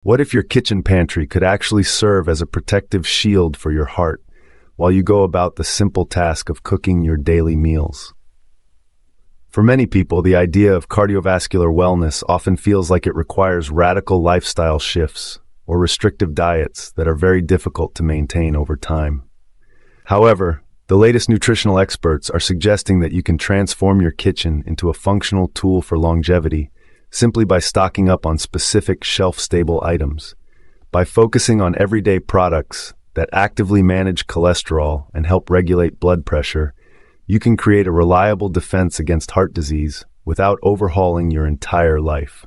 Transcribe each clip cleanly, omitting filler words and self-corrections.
What if your kitchen pantry could actually serve as a protective shield for your heart while you go about the simple task of cooking your daily meals? For many people, the idea of cardiovascular wellness often feels like it requires radical lifestyle shifts or restrictive diets that are very difficult to maintain over time. However, the latest nutritional experts are suggesting that you can transform your kitchen into a functional tool for longevity simply by stocking up on specific shelf-stable items. By focusing on everyday products that actively manage cholesterol and help regulate blood pressure, you can create a reliable defense against heart disease without overhauling your entire life.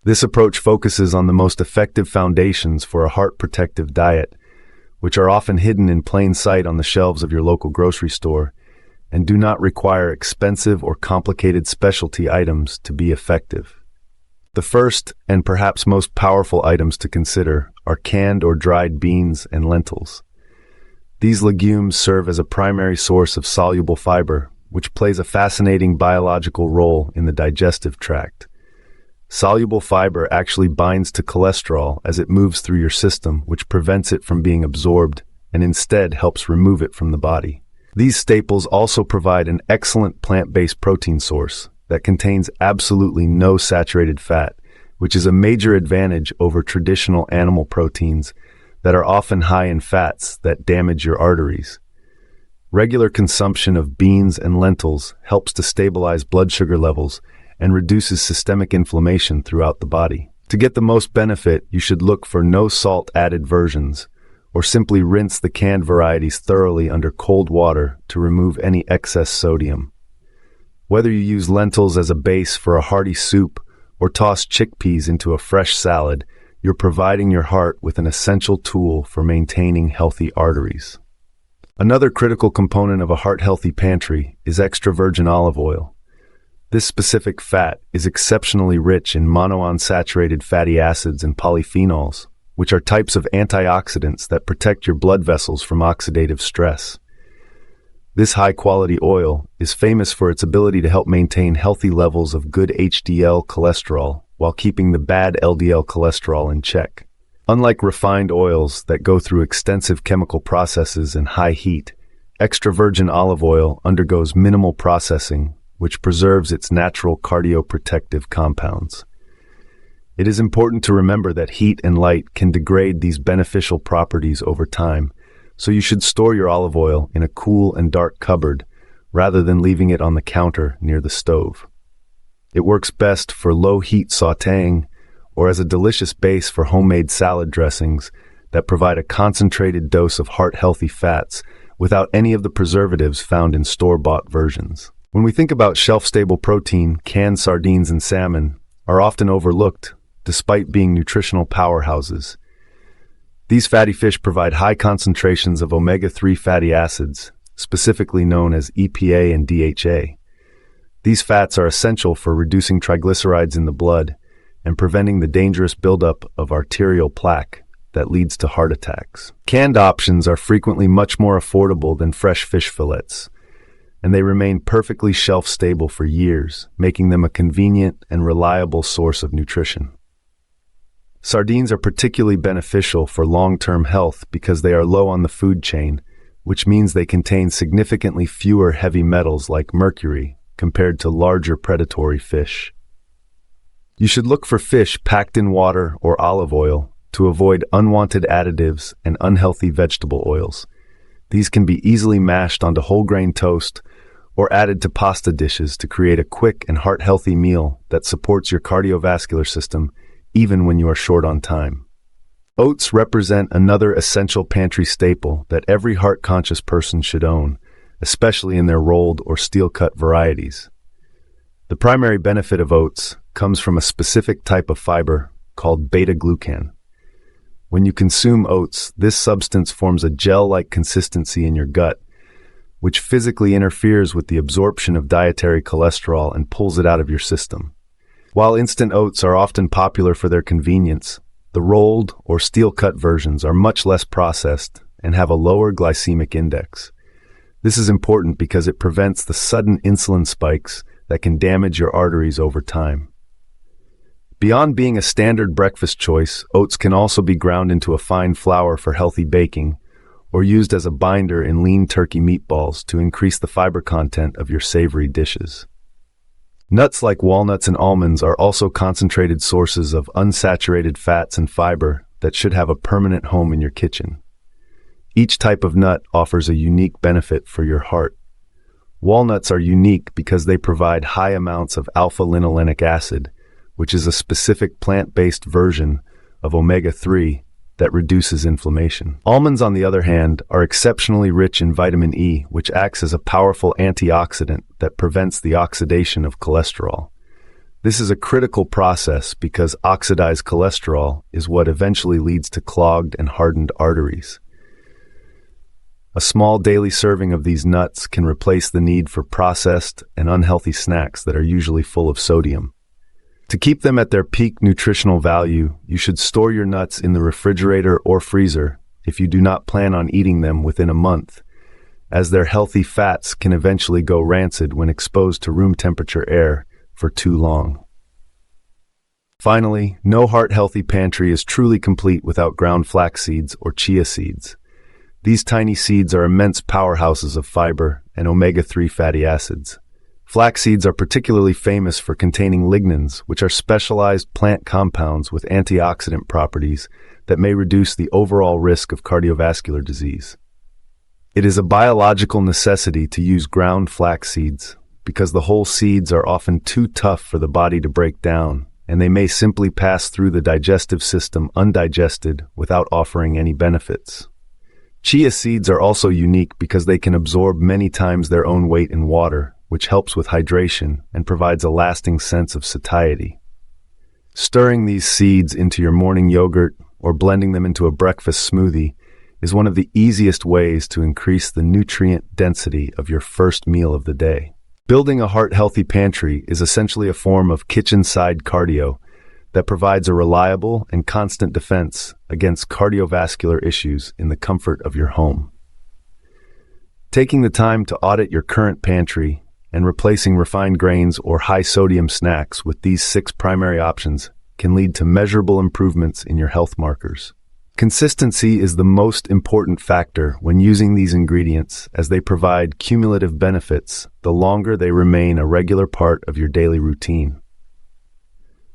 This approach focuses on the most effective foundations for a heart-protective diet, which are often hidden in plain sight on the shelves of your local grocery store and do not require expensive or complicated specialty items to be effective. The first and perhaps most powerful items to consider are canned or dried beans and lentils. These legumes serve as a primary source of soluble fiber, which plays a fascinating biological role in the digestive tract. Soluble fiber actually binds to cholesterol as it moves through your system, which prevents it from being absorbed and instead helps remove it from the body. These staples also provide an excellent plant-based protein source that contains absolutely no saturated fat, which is a major advantage over traditional animal proteins that are often high in fats that damage your arteries. Regular consumption of beans and lentils helps to stabilize blood sugar levels and reduces systemic inflammation throughout the body. To get the most benefit, you should look for no salt added versions, or simply rinse the canned varieties thoroughly under cold water to remove any excess sodium. Whether you use lentils as a base for a hearty soup or toss chickpeas into a fresh salad, you're providing your heart with an essential tool for maintaining healthy arteries. Another critical component of a heart-healthy pantry is extra virgin olive oil. This specific fat is exceptionally rich in monounsaturated fatty acids and polyphenols, which are types of antioxidants that protect your blood vessels from oxidative stress. This high-quality oil is famous for its ability to help maintain healthy levels of good HDL cholesterol while keeping the bad LDL cholesterol in check. Unlike refined oils that go through extensive chemical processes and high heat, extra virgin olive oil undergoes minimal processing, which preserves its natural cardioprotective compounds. It is important to remember that heat and light can degrade these beneficial properties over time, so you should store your olive oil in a cool and dark cupboard rather than leaving it on the counter near the stove. It works best for low-heat sautéing or as a delicious base for homemade salad dressings that provide a concentrated dose of heart-healthy fats without any of the preservatives found in store-bought versions. When we think about shelf-stable protein, canned sardines and salmon are often overlooked despite being nutritional powerhouses. These fatty fish provide high concentrations of omega-3 fatty acids, specifically known as EPA and DHA. These fats are essential for reducing triglycerides in the blood and preventing the dangerous buildup of arterial plaque that leads to heart attacks. Canned options are frequently much more affordable than fresh fish fillets, and they remain perfectly shelf-stable for years, making them a convenient and reliable source of nutrition. Sardines are particularly beneficial for long-term health because they are low on the food chain, which means they contain significantly fewer heavy metals like mercury compared to larger predatory fish. You should look for fish packed in water or olive oil to avoid unwanted additives and unhealthy vegetable oils. These can be easily mashed onto whole-grain toast or added to pasta dishes to create a quick and heart-healthy meal that supports your cardiovascular system even when you are short on time. Oats represent another essential pantry staple that every heart-conscious person should own, especially in their rolled or steel-cut varieties. The primary benefit of oats comes from a specific type of fiber called beta-glucan. When you consume oats, this substance forms a gel-like consistency in your gut, which physically interferes with the absorption of dietary cholesterol and pulls it out of your system. While instant oats are often popular for their convenience, the rolled or steel-cut versions are much less processed and have a lower glycemic index. This is important because it prevents the sudden insulin spikes that can damage your arteries over time. Beyond being a standard breakfast choice, oats can also be ground into a fine flour for healthy baking, or used as a binder in lean turkey meatballs to increase the fiber content of your savory dishes. Nuts like walnuts and almonds are also concentrated sources of unsaturated fats and fiber that should have a permanent home in your kitchen. Each type of nut offers a unique benefit for your heart. Walnuts are unique because they provide high amounts of alpha-linolenic acid, which is a specific plant-based version of omega-3 that reduces inflammation. Almonds, on the other hand, are exceptionally rich in vitamin E, which acts as a powerful antioxidant that prevents the oxidation of cholesterol. This is a critical process because oxidized cholesterol is what eventually leads to clogged and hardened arteries. A small daily serving of these nuts can replace the need for processed and unhealthy snacks that are usually full of sodium. To keep them at their peak nutritional value, you should store your nuts in the refrigerator or freezer if you do not plan on eating them within a month, as their healthy fats can eventually go rancid when exposed to room temperature air for too long. Finally, no heart-healthy pantry is truly complete without ground flax seeds or chia seeds. These tiny seeds are immense powerhouses of fiber and omega-3 fatty acids. Flax seeds are particularly famous for containing lignans, which are specialized plant compounds with antioxidant properties that may reduce the overall risk of cardiovascular disease. It is a biological necessity to use ground flax seeds because the whole seeds are often too tough for the body to break down, and they may simply pass through the digestive system undigested without offering any benefits. Chia seeds are also unique because they can absorb many times their own weight in water, which helps with hydration and provides a lasting sense of satiety. Stirring these seeds into your morning yogurt or blending them into a breakfast smoothie is one of the easiest ways to increase the nutrient density of your first meal of the day. Building a heart-healthy pantry is essentially a form of kitchen-side cardio that provides a reliable and constant defense against cardiovascular issues in the comfort of your home. Taking the time to audit your current pantry and replacing refined grains or high-sodium snacks with these 6 primary options can lead to measurable improvements in your health markers. Consistency is the most important factor when using these ingredients, as they provide cumulative benefits the longer they remain a regular part of your daily routine.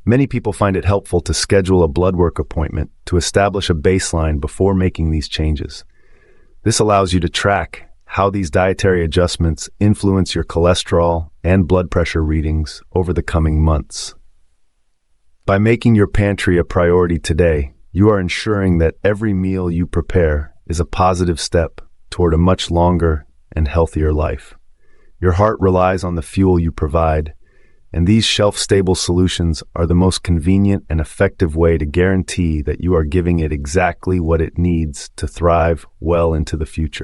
Many people find it helpful to schedule a blood work appointment to establish a baseline before making these changes. This allows you to track how these dietary adjustments influence your cholesterol and blood pressure readings over the coming months. By making your pantry a priority today, you are ensuring that every meal you prepare is a positive step toward a much longer and healthier life. Your heart relies on the fuel you provide, and these shelf-stable solutions are the most convenient and effective way to guarantee that you are giving it exactly what it needs to thrive well into the future.